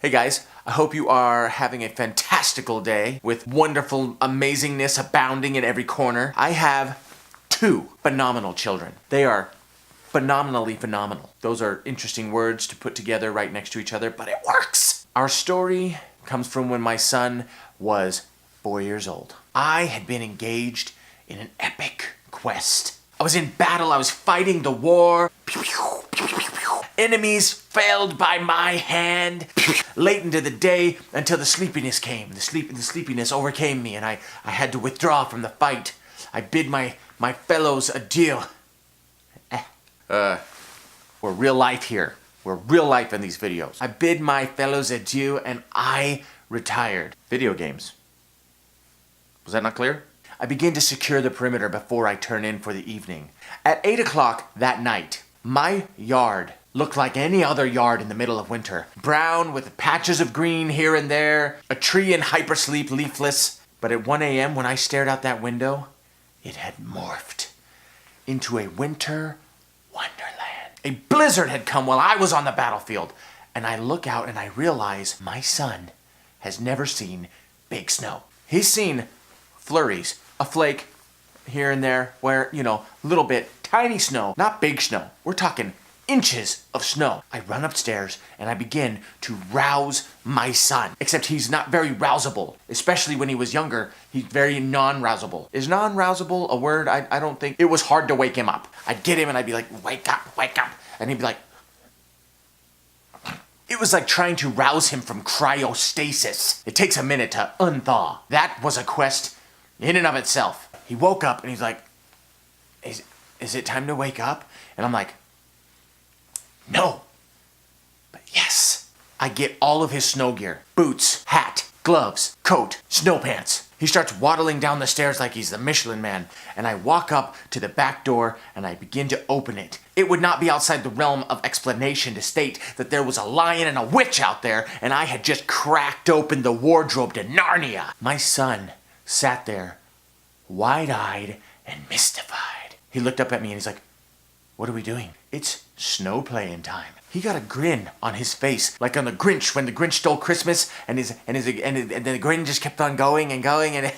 Hey guys, I hope you are having a fantastical day with wonderful amazingness abounding in every corner. I have two phenomenal children. They are phenomenally phenomenal. Those are interesting words to put together right next to each other, but it works! Our story comes from when my son was 4 years old. I had been engaged in an epic quest. I was in battle, I was fighting the war. Pew, pew, pew, pew, pew. Enemies failed by my hand. Late into the day until the sleepiness came. The sleepiness overcame me and I had to withdraw from the fight. I bid my fellows adieu. We're real life here. We're real life in these videos. I bid my fellows adieu and I retired. Video games. Was that not clear? I begin to secure the perimeter before I turn in for the evening. At 8 o'clock that night, my yard looked like any other yard in the middle of winter. Brown with patches of green here and there, a tree in hypersleep leafless. But at 1 a.m. when I stared out that window, it had morphed into a winter wonderland. A blizzard had come while I was on the battlefield. And I look out and I realize my son has never seen big snow. He's seen flurries, a flake here and there where, a little bit, tiny snow, not big snow. We're talking inches of snow. I run upstairs and I begin to rouse my son. Except he's not very rousable, especially when he was younger. He's very non-rousable. Is non-rousable a word? I don't think. It was hard to wake him up. I'd get him and I'd be like, wake up, wake up. And he'd be like, it was like trying to rouse him from cryostasis. It takes a minute to unthaw. That was a quest in and of itself. He woke up and he's like, is it time to wake up? And I'm like, no, but yes. I get all of his snow gear, boots, hat, gloves, coat, snow pants. He starts waddling down the stairs like he's the Michelin Man, and I walk up to the back door and I begin to open it. It would not be outside the realm of explanation to state that there was a lion and a witch out there, and I had just cracked open the wardrobe to Narnia. My son sat there, wide-eyed and mystified. He looked up at me and he's like, what are we doing? It's snow playing time. He got a grin on his face, like on the Grinch when the Grinch stole Christmas, and the grin just kept on going and going, and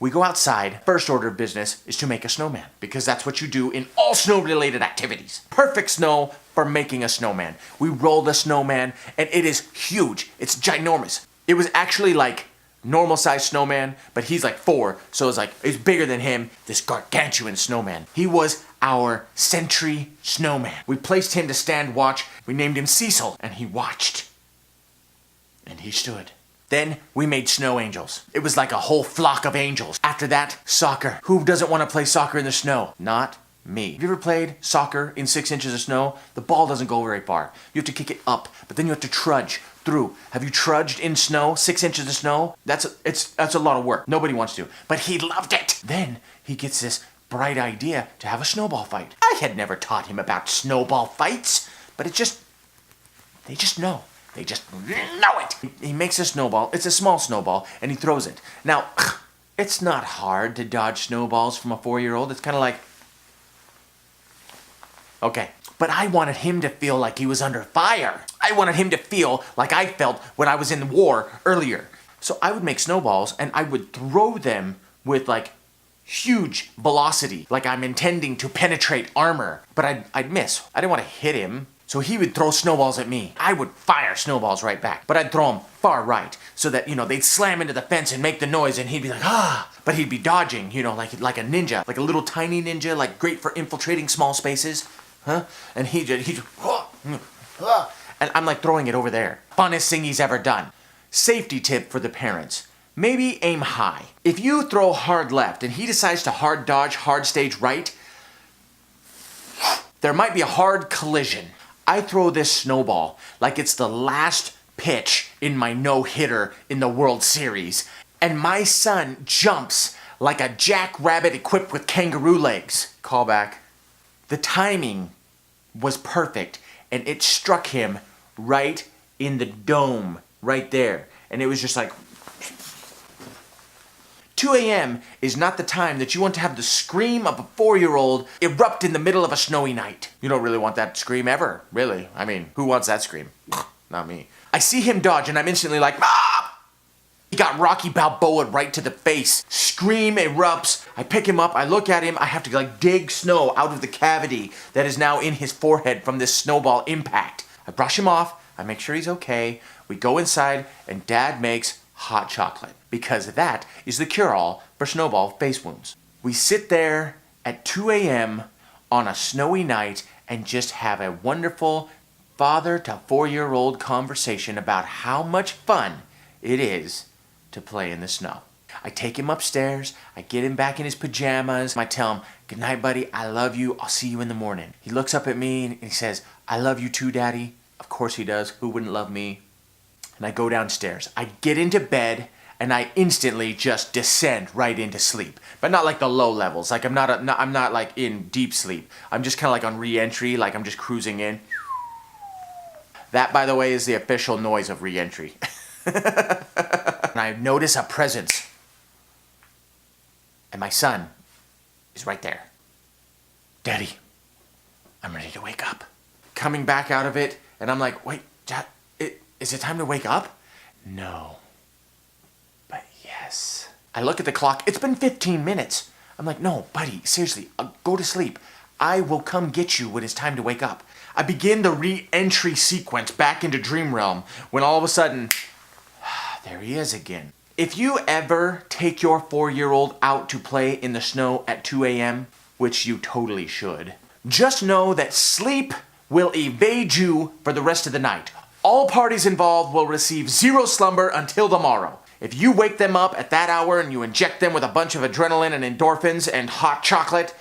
we go outside. First order of business is to make a snowman, because that's what you do in all snow-related activities. Perfect snow for making a snowman. We rolled a snowman, and it is huge. It's ginormous. It was actually like normal-sized snowman, but he's like 4, so it's bigger than him, this gargantuan snowman. He was our sentry snowman. We placed him to stand watch. We named him Cecil, and he watched. And he stood. Then we made snow angels. It was like a whole flock of angels. After that, soccer. Who doesn't want to play soccer in the snow? Not me. Have you ever played soccer in 6 inches of snow? The ball doesn't go very far. You have to kick it up, but then you have to trudge through. Have you trudged in snow, 6 inches of snow? That's a lot of work. Nobody wants to. But he loved it. Then he gets this bright idea to have a snowball fight. I had never taught him about snowball fights, but they just know. They just know it. He makes a snowball. It's a small snowball, and he throws it. Now, it's not hard to dodge snowballs from a 4-year-old. It's kind of like, okay. But I wanted him to feel like he was under fire. I wanted him to feel like I felt when I was in the war earlier. So I would make snowballs, and I would throw them with huge velocity, like I'm intending to penetrate armor. But I'd miss. I didn't want to hit him. So he would throw snowballs at me. I would fire snowballs right back. But I'd throw them far right so that, they'd slam into the fence and make the noise, and he'd be like, ah. But he'd be dodging, like a ninja, like a little tiny ninja, like great for infiltrating small spaces. Huh? And he just, and I'm like throwing it over there. Funnest thing he's ever done. Safety tip for the parents. Maybe aim high. If you throw hard left and he decides to hard dodge, hard stage right, there might be a hard collision. I throw this snowball like it's the last pitch in my no-hitter in the World Series, and my son jumps like a jackrabbit equipped with kangaroo legs. Call back. The timing was perfect, and it struck him right in the dome, right there. And it was just like, 2 a.m. is not the time that you want to have the scream of a 4-year-old erupt in the middle of a snowy night. You don't really want that scream ever, really. I mean, who wants that scream? Not me. I see him dodge and I'm instantly like, ah! He got Rocky Balboa right to the face. Scream erupts. I pick him up, I look at him, I have to like dig snow out of the cavity that is now in his forehead from this snowball impact. I brush him off, I make sure he's okay. We go inside and Dad makes hot chocolate because that is the cure-all for snowball face wounds. We sit there at 2 a.m. on a snowy night and just have a wonderful father to 4-year-old conversation about how much fun it is to play in the snow. I take him upstairs, I get him back in his pajamas, I tell him, good night buddy, I love you, I'll see you in the morning. He looks up at me and he says, I love you too, Daddy. Of course he does, who wouldn't love me? And I go downstairs. I get into bed and I instantly just descend right into sleep. But not like the low levels, like I'm not like in deep sleep. I'm just kind of like on re-entry, like I'm just cruising in. That, by the way, is the official noise of re-entry. And I notice a presence. And my son is right there. Daddy, I'm ready to wake up. Coming back out of it, and I'm like, wait, Dad, is it time to wake up? No. But yes. I look at the clock, it's been 15 minutes. I'm like, no, buddy, seriously, go to sleep. I will come get you when it's time to wake up. I begin the re-entry sequence back into Dream Realm when all of a sudden, there he is again. If you ever take your 4-year-old out to play in the snow at 2 a.m., which you totally should, just know that sleep will evade you for the rest of the night. All parties involved will receive zero slumber until tomorrow. If you wake them up at that hour and you inject them with a bunch of adrenaline and endorphins and hot chocolate,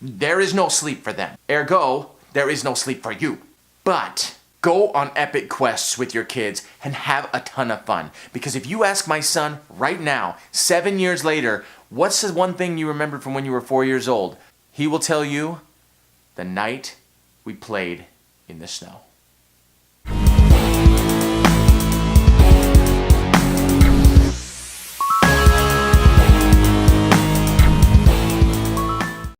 there is no sleep for them. Ergo, there is no sleep for you. But go on epic quests with your kids and have a ton of fun. Because if you ask my son right now, 7 years later, what's the one thing you remembered from when you were 4 years old? He will tell you, the night we played in the snow.